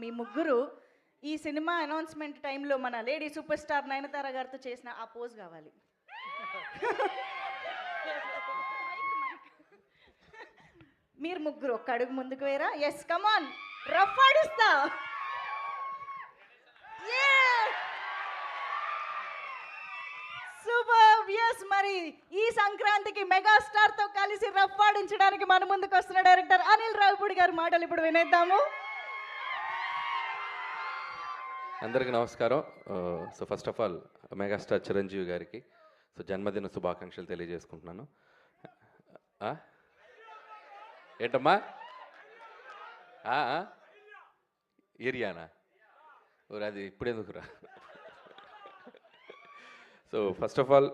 మీ ముగ్గురు ఈ cinema announcement టైంలో మన లేడీ సూపర్ స్టార్ నయనతార గారితో చేసిన ఆ పోజ్ కావాలి. మీరు ముగ్గురు ఒక్క అడుగు ముందుకు వేరా. ఎస్ కమాన్, రఫ్ ఆడిస్తా. సూపర్. ఎస్, మరి ఈ సంక్రాంతికి మెగాస్టార్ తో కలిసి రఫ్ ఆడించడానికి మన ముందుకు వస్తున్న డైరెక్టర్ అనిల్ రావిపూడి గారి మాటలు ఇప్పుడు వినేద్దాము. అందరికీ నమస్కారం. So first of all megastar Chiranjeevi గారికి జన్మదిన శుభాకాంక్షలు తెలియజేసుకుంటున్నాను. ఏంటమ్మా ఏరియానా అది ఇప్పుడెందుకురా? సో ఫస్ట్ ఆఫ్ ఆల్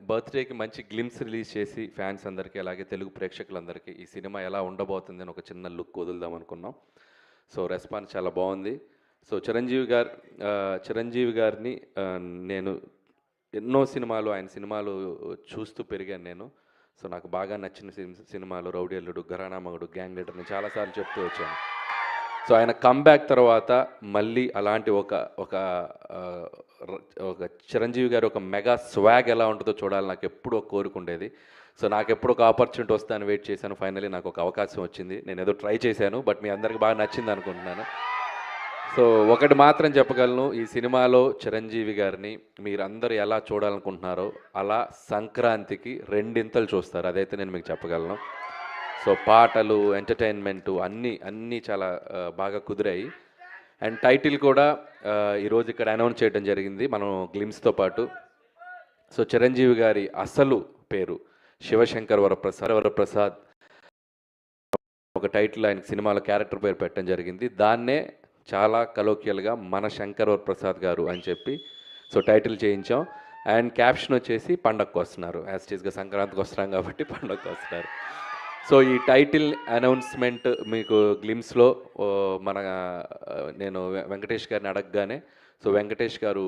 బర్త్డేకి మంచి గ్లిమ్స్ రిలీజ్ చేసి ఫ్యాన్స్ అందరికీ అలాగే తెలుగు ప్రేక్షకులందరికీ ఈ సినిమా ఎలా ఉండబోతుంది అని ఒక చిన్న లుక్ వదులుదాం అనుకున్నాం. సో రెస్పాన్స్ చాలా బాగుంది. సో చిరంజీవి గారిని నేను ఎన్నో సినిమాలు, ఆయన సినిమాలు చూస్తూ పెరిగాను నేను. సో నాకు బాగా నచ్చిన సినిమాలు రౌడీ అల్లుడు, ఘరానా మగుడు, గ్యాంగ్ లీడర్, నేను చాలాసార్లు చెప్తూ వచ్చాను. సో ఆయన కమ్బ్యాక్ తర్వాత మళ్ళీ అలాంటి ఒక చిరంజీవి గారి ఒక మెగా స్వాగ్ ఎలా ఉంటుందో చూడాలి నాకు ఎప్పుడూ ఒక కోరుకుండేది. సో నాకు ఎప్పుడు ఒక ఆపర్చునిటీ వస్తాను వెయిట్ చేశాను. ఫైనలీ నాకు ఒక అవకాశం వచ్చింది. నేను ఏదో ట్రై చేశాను, బట్ మీ అందరికి బాగా నచ్చింది అనుకుంటున్నాను. సో ఒకటి మాత్రం చెప్పగలను, ఈ సినిమాలో చిరంజీవి గారిని మీరందరూ ఎలా చూడాలనుకుంటున్నారో అలా సంక్రాంతికి రెండింతలు చూస్తారు, అదైతే నేను మీకు చెప్పగలను. సో పాటలు, ఎంటర్టైన్మెంటు అన్నీ చాలా బాగా కుదిరాయి. అండ్ టైటిల్ కూడా ఈరోజు ఇక్కడ అనౌన్స్ చేయడం జరిగింది మనం గ్లిమ్స్తో పాటు. సో చిరంజీవి గారి అసలు పేరు శివశంకర్ వరప్రసాద్. ఒక టైటిల్ ఆయన సినిమాలో క్యారెక్టర్ పేరు పెట్టడం జరిగింది. దాన్నే చాలా కలోకియల్గా మన శంకర్ వరప్రసాద్ గారు అని చెప్పి సో టైటిల్ చేయించాం. అండ్ క్యాప్షన్ వచ్చేసి పండగకు వస్తున్నారు, యాస్టీస్గా సంక్రాంతికి వస్తున్నాం కాబట్టి పండగకు వస్తున్నారు. సో ఈ టైటిల్ అనౌన్స్మెంట్ మీకు గ్లిమ్స్లో నేను వెంకటేష్ గారిని అడగగానే సో వెంకటేష్ గారు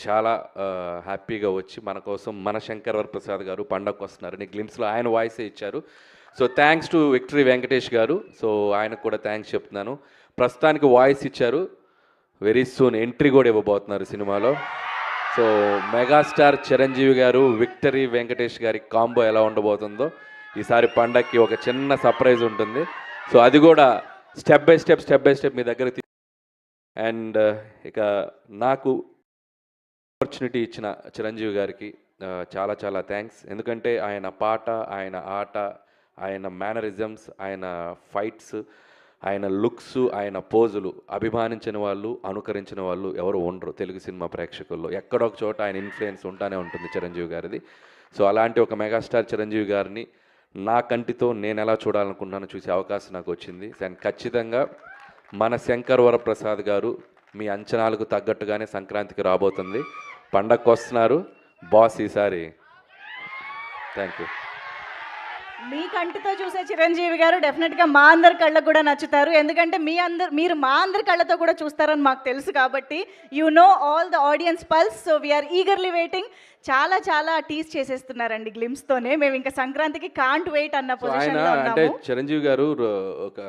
చాలా హ్యాపీగా వచ్చి మన కోసం మన శంకర్ వరప్రసాద్ గారు పండగకు వస్తున్నారని గ్లిమ్స్లో ఆయన వాయిసే ఇచ్చారు. So thanks to victory Venkatesh గారు. సో ఆయనకు కూడా థ్యాంక్స్ చెప్తున్నాను. ప్రస్తుతానికి వాయిస్ ఇచ్చారు, వెరీ సూన్ ఎంట్రీ కూడా ఇవ్వబోతున్నారు సినిమాలో. సో మెగాస్టార్ చిరంజీవి గారు, విక్టరీ వెంకటేష్ గారి కాంబో ఎలా ఉండబోతుందో ఈసారి పండగకి ఒక చిన్న సర్ప్రైజ్ ఉంటుంది. సో అది కూడా స్టెప్ బై స్టెప్ మీ దగ్గర అండ్ ఇక నాకు ఆపర్చునిటీ ఇచ్చిన చిరంజీవి గారికి చాలా థ్యాంక్స్. ఎందుకంటే ఆయన పాట, ఆయన ఆట, ఆయన మేనరిజమ్స్, ఆయన ఫైట్స్, ఆయన లుక్స్, ఆయన పోజులు అభిమానించిన వాళ్ళు, అనుకరించిన వాళ్ళు ఎవరు ఉండరు తెలుగు సినిమా ప్రేక్షకుల్లో. ఎక్కడొక చోట ఆయన ఇన్ఫ్లుయెన్స్ ఉంటానే ఉంటుంది చిరంజీవి గారిది. సో అలాంటి ఒక మెగాస్టార్ చిరంజీవి గారిని నా కంటితో నేను ఎలా చూడాలనుకున్నానో చూసే అవకాశం నాకు వచ్చింది. అండ్ ఖచ్చితంగా మన శంకర్ వరప్రసాద్ గారు మీ అంచనాలకు తగ్గట్టుగానే సంక్రాంతికి రాబోతుంది. పండగకు వస్తున్నారు బాస్ ఈసారి. Thank you. మీ కంటితో చూసే చిరంజీవి గారు డెఫినెట్గా మా అందరి కళ్ళకు కూడా నచ్చుతారు. ఎందుకంటే మీరు మా అందరి కళ్ళతో కూడా చూస్తారని మాకు తెలుసు కాబట్టి you know all the audience pulse. So we are eagerly waiting. చాలా టీజ్ చేసేస్తున్నారండి గ్లిమ్స్తోనే. మేము ఇంకా సంక్రాంతికి కాంట్ వెయిట్ అన్న పొజిషన్లో ఉన్నాము. అంటే చిరంజీవి గారు ఒక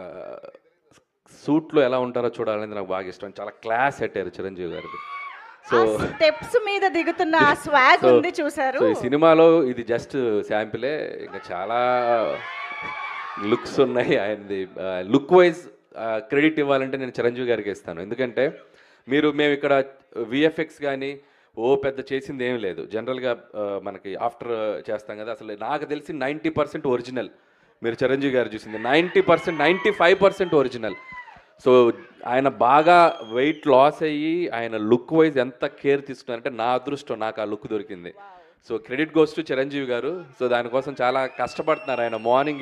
సూట్లో ఎలా ఉంటారో చూడాలనేది నాకు బాగా ఇష్టం. చాలా క్లాస్ పెట్టారు చిరంజీవి గారికి. సో స్టెప్స్ మీద దిగుతున్న ఆ స్వాగ్ ఉంది చూసారు. ఈ సినిమాలో ఇది జస్ట్ శాంపిలే, ఇంకా చాలా లుక్స్ ఉన్నాయి. ఆయనది లుక్ వైజ్ క్రెడిట్ ఇవ్వాలంటే నేను చిరంజీవి గారికి ఇస్తాను. ఎందుకంటే మేము ఇక్కడ విఎఫ్ఎక్స్ కానీ పెద్ద చేసింది ఏం లేదు. జనరల్గా మనకి ఆఫ్టర్ చేస్తాం కదా, అసలు నాకు తెలిసి 90% ఒరిజినల్. మీరు చిరంజీవి గారు చూసింది 90%, 95% ఒరిజినల్. సో ఆయన బాగా వెయిట్ లాస్ అయ్యి ఆయన లుక్ వైజ్ ఎంత కేర్ తీసుకున్నారంటే నా అదృష్టం, నాకు ఆ లుక్ దొరికింది. So credit goes to Chiranjeevi గారు. సో దానికోసం చాలా కష్టపడుతున్నారు ఆయన. మార్నింగ్